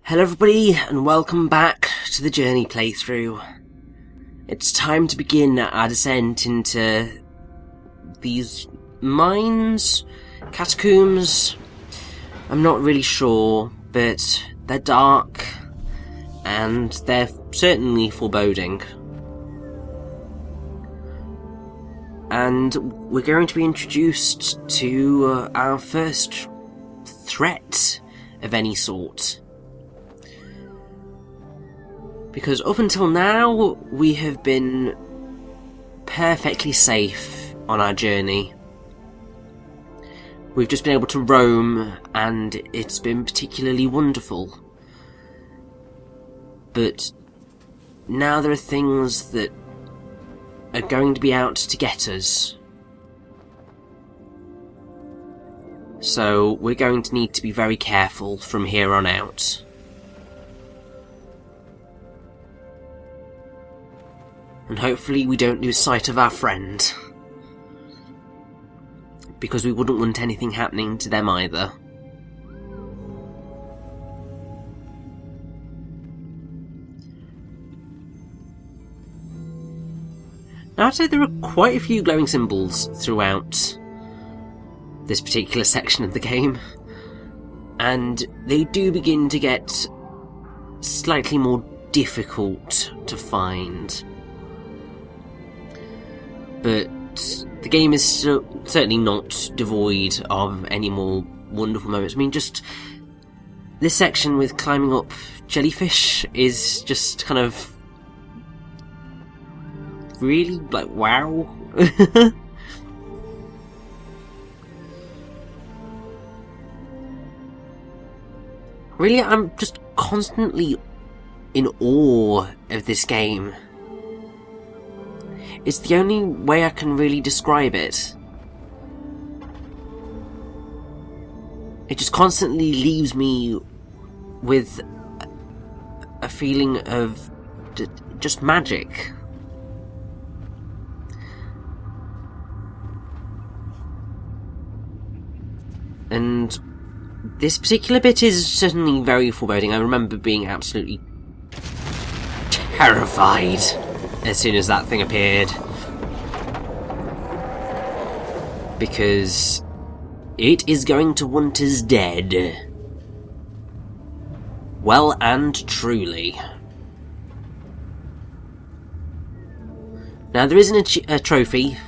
Hello everybody, and welcome back to the Journey playthrough. It's time to begin our descent into these mines, catacombs. I'm not really sure, but they're dark, and they're certainly foreboding. And we're going to be introduced to our first threat of any sort. Because up until now, we have been perfectly safe on our journey. We've just been able to roam, and it's been particularly wonderful. But now there are things that are going to be out to get us. So we're going to need to be very careful from here on out. And hopefully we don't lose sight of our friend. Because we wouldn't want anything happening to them either. Now, I'd say there are quite a few glowing symbols throughout this particular section of the game. And they do begin to get slightly more difficult to find. But the game is certainly not devoid of any more wonderful moments. I mean, just this section with climbing up jellyfish is just kind of really, like, wow. Really, I'm just constantly in awe of this game. It's the only way I can really describe it. It just constantly leaves me with a feeling of just magic. And this particular bit is certainly very foreboding. I remember being absolutely terrified as soon as that thing appeared, because it is going to want us dead. Well and truly. Now, there isn't a trophy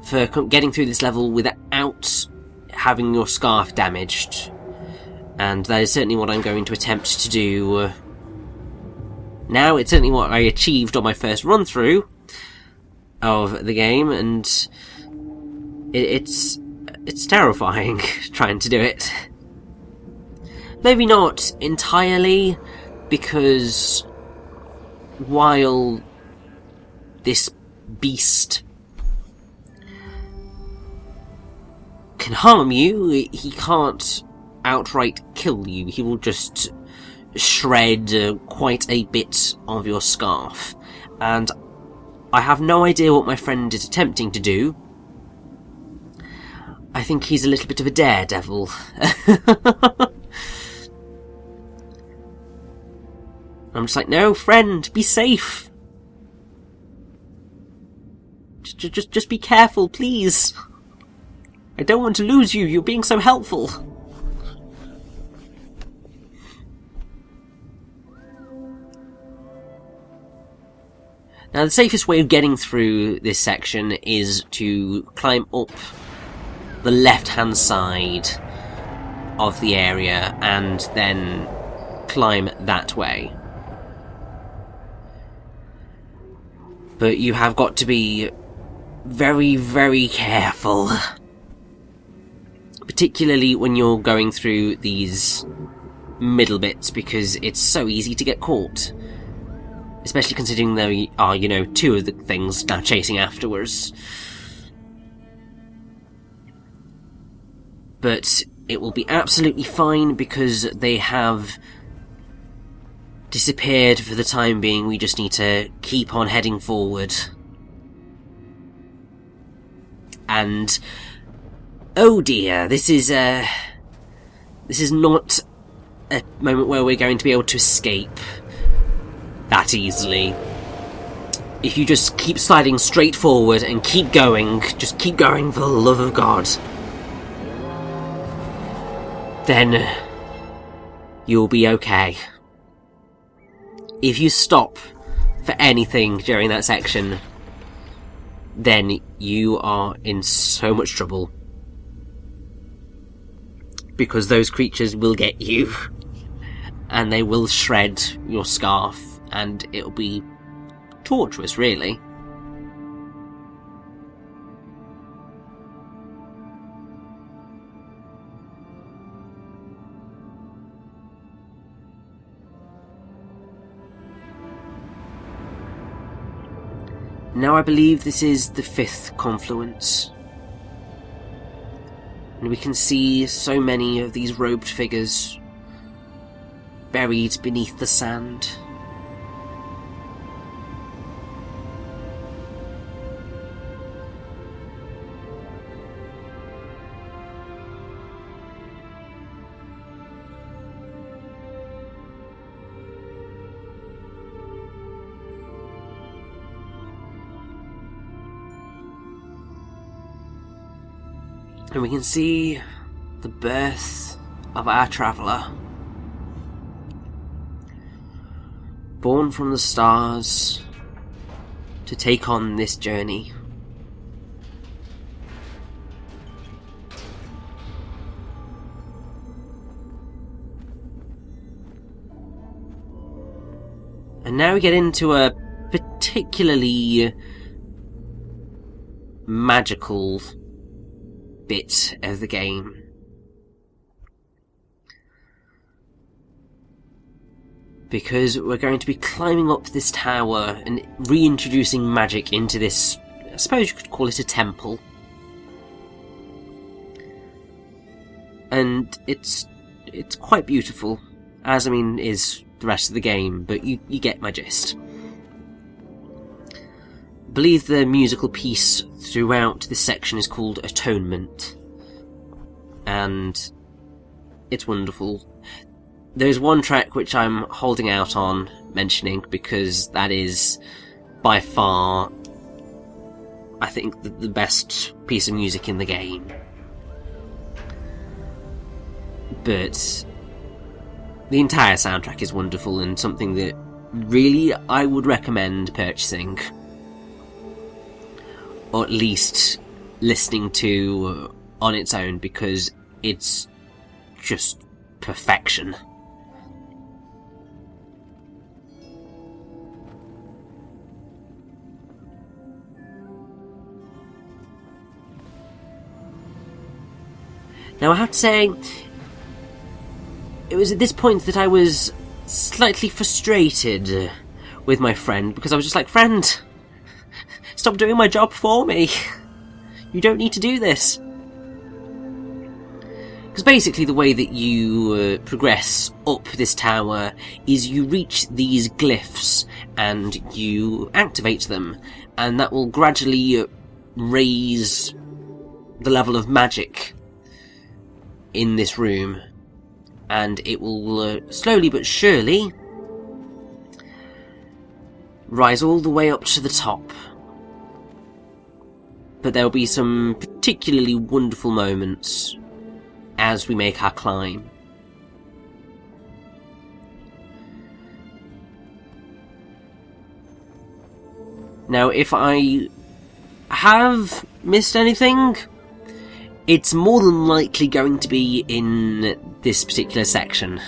for getting through this level without having your scarf damaged, and that is certainly what I'm going to attempt to do. Now, it's certainly what I achieved on my first run-through of the game, and it's terrifying trying to do it. Maybe not entirely, because while this beast can harm you, he can't outright kill you. He will just shred quite a bit of your scarf, and I have no idea what my friend is attempting to do. I think he's a little bit of a daredevil. I'm just like, no, friend, be safe. Just be careful, please. I don't want to lose you. You're being so helpful. Now, the safest way of getting through this section is to climb up the left-hand side of the area and then climb that way. But you have got to be very, very careful. Particularly when you're going through these middle bits, because it's so easy to get caught. Especially considering there are, two of the things now chasing afterwards. But it will be absolutely fine, because they have disappeared for the time being. We just need to keep on heading forward. And oh dear, this is not a moment where we're going to be able to escape that easily. If you just keep sliding straight forward and keep going, just keep going for the love of God, then you'll be okay. If you stop for anything during that section, then you are in so much trouble. Because those creatures will get you. And they will shred your scarf, and it'll be torturous, really. Now I believe this is the 5th confluence. And we can see so many of these robed figures buried beneath the sand. And we can see the birth of our traveller. Born from the stars to take on this journey. And now we get into a particularly magical bit of the game. Because we're going to be climbing up this tower and reintroducing magic into this, I suppose you could call it a temple. And it's quite beautiful, as I mean is the rest of the game, but you get my gist. I believe the musical piece throughout this section is called Atonement, and it's wonderful. There's one track which I'm holding out on mentioning because that is by far, I think, the best piece of music in the game. But the entire soundtrack is wonderful and something that really I would recommend purchasing. Or at least listening to on its own, because it's just perfection. Now I have to say, it was at this point that I was slightly frustrated with my friend, because I was just like, friend, stop doing my job for me. You don't need to do this. Because basically the way that you progress up this tower is you reach these glyphs and you activate them, and that will gradually raise the level of magic in this room, and it will slowly but surely rise all the way up to the top. But there will be some particularly wonderful moments as we make our climb. Now, if I have missed anything, it's more than likely going to be in this particular section.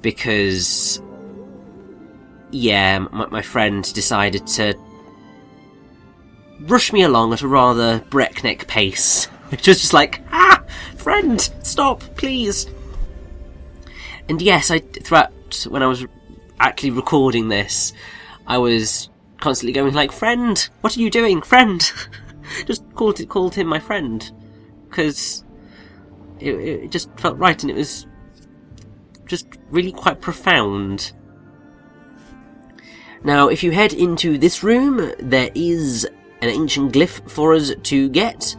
Because, yeah, my friend decided to rush me along at a rather breakneck pace. Which was just like, friend, stop, please. And yes, throughout, when I was actually recording this, I was constantly going like, friend, what are you doing, friend? Just called him my friend. Because it just felt right, and it was just really quite profound. Now, if you head into this room, there is an ancient glyph for us to get.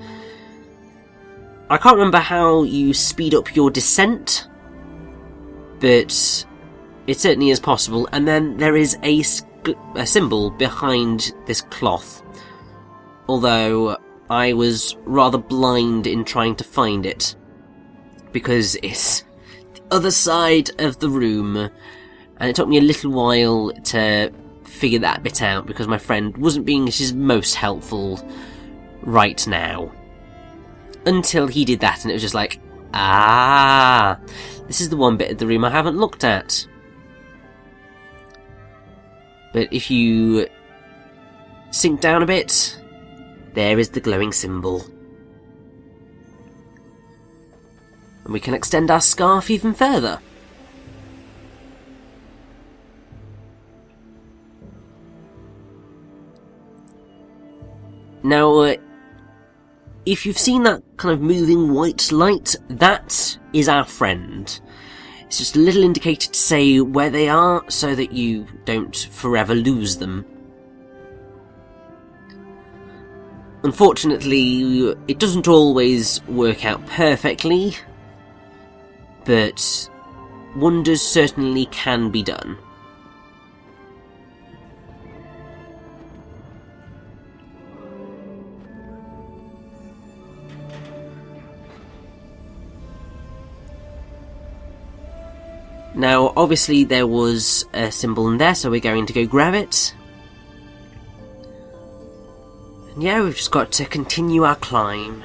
I can't remember how you speed up your descent, but it certainly is possible. And then there is a symbol behind this cloth, although I was rather blind in trying to find it, because it's the other side of the room, and it took me a little while to figure that bit out, because my friend wasn't being his most helpful right now. Until he did that, and it was just like, ah, this is the one bit of the room I haven't looked at. But if you sink down a bit, there is the glowing symbol. And we can extend our scarf even further. Now, if you've seen that kind of moving white light, that is our friend. It's just a little indicator to say where they are, so that you don't forever lose them. Unfortunately, it doesn't always work out perfectly, but wonders certainly can be done. Now, obviously there was a symbol in there, so we're going to go grab it. And yeah, we've just got to continue our climb.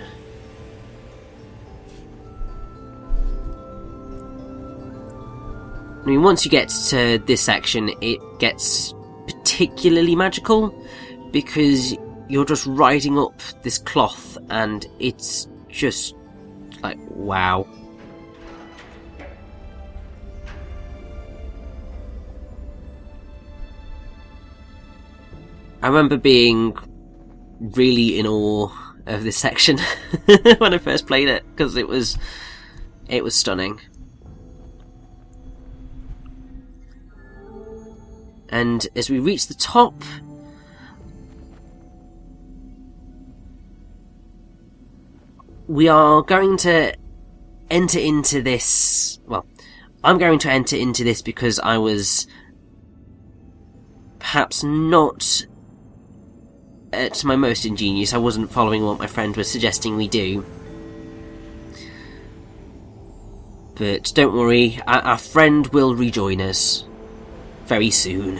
I mean, once you get to this section, it gets particularly magical, because you're just riding up this cloth, and it's just like, wow. I remember being really in awe of this section when I first played it, because it was stunning. And as we reach the top, we are going to enter into this. Well, I'm going to enter into this because I was perhaps not at my most ingenious. I wasn't following what my friend was suggesting we do. But don't worry, our friend will rejoin us very soon.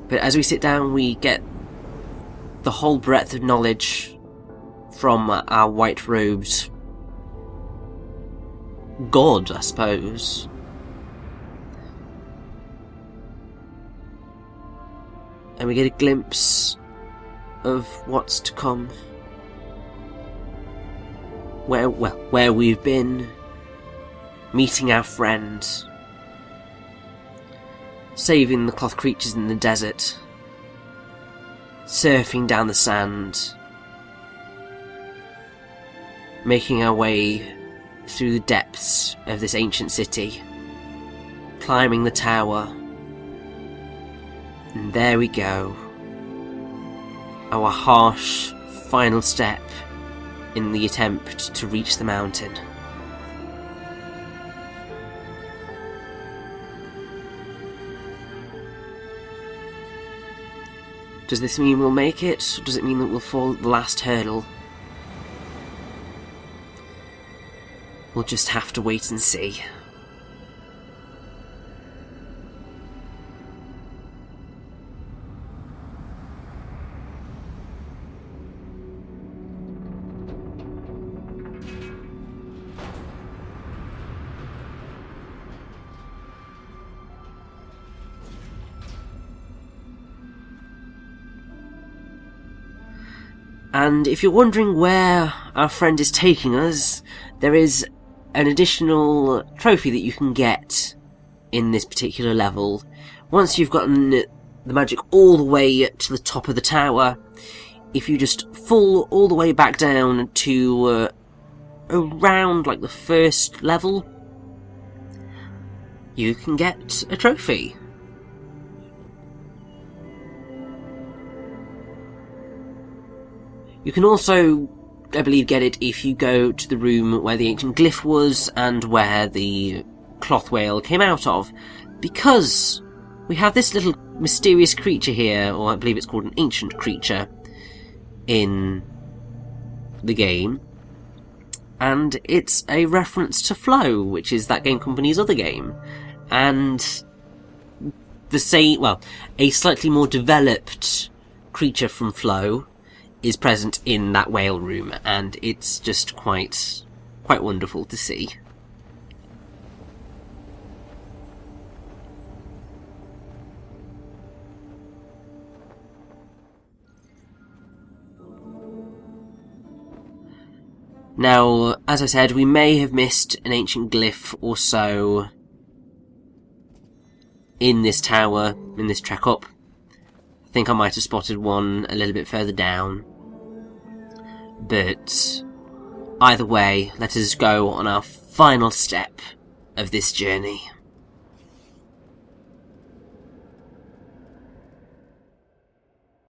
But as we sit down, we get the whole breadth of knowledge from our white robes god, I suppose. And we get a glimpse of what's to come. Where we've been, meeting our friend, saving the cloth creatures in the desert, surfing down the sand, making our way through the depths of this ancient city, climbing the tower. And there we go. Our harsh final step in the attempt to reach the mountain. Does this mean we'll make it, or does it mean that we'll fall at the last hurdle? We'll just have to wait and see. And if you're wondering where our friend is taking us, there is an additional trophy that you can get in this particular level. Once you've gotten the magic all the way to the top of the tower, if you just fall all the way back down to around like the first level, you can get a trophy. You can also I believe, get it if you go to the room where the ancient glyph was and where the cloth whale came out of. Because we have this little mysterious creature here, or I believe it's called an ancient creature, in the game. And it's a reference to Flow, which is That Game Company's other game. And a slightly more developed creature from Flow is present in that whale room, and it's just quite wonderful to see. Now, as I said, we may have missed an ancient glyph or so in this tower, in this trek up. I think I might have spotted one a little bit further down. But either way, let us go on our final step of this journey.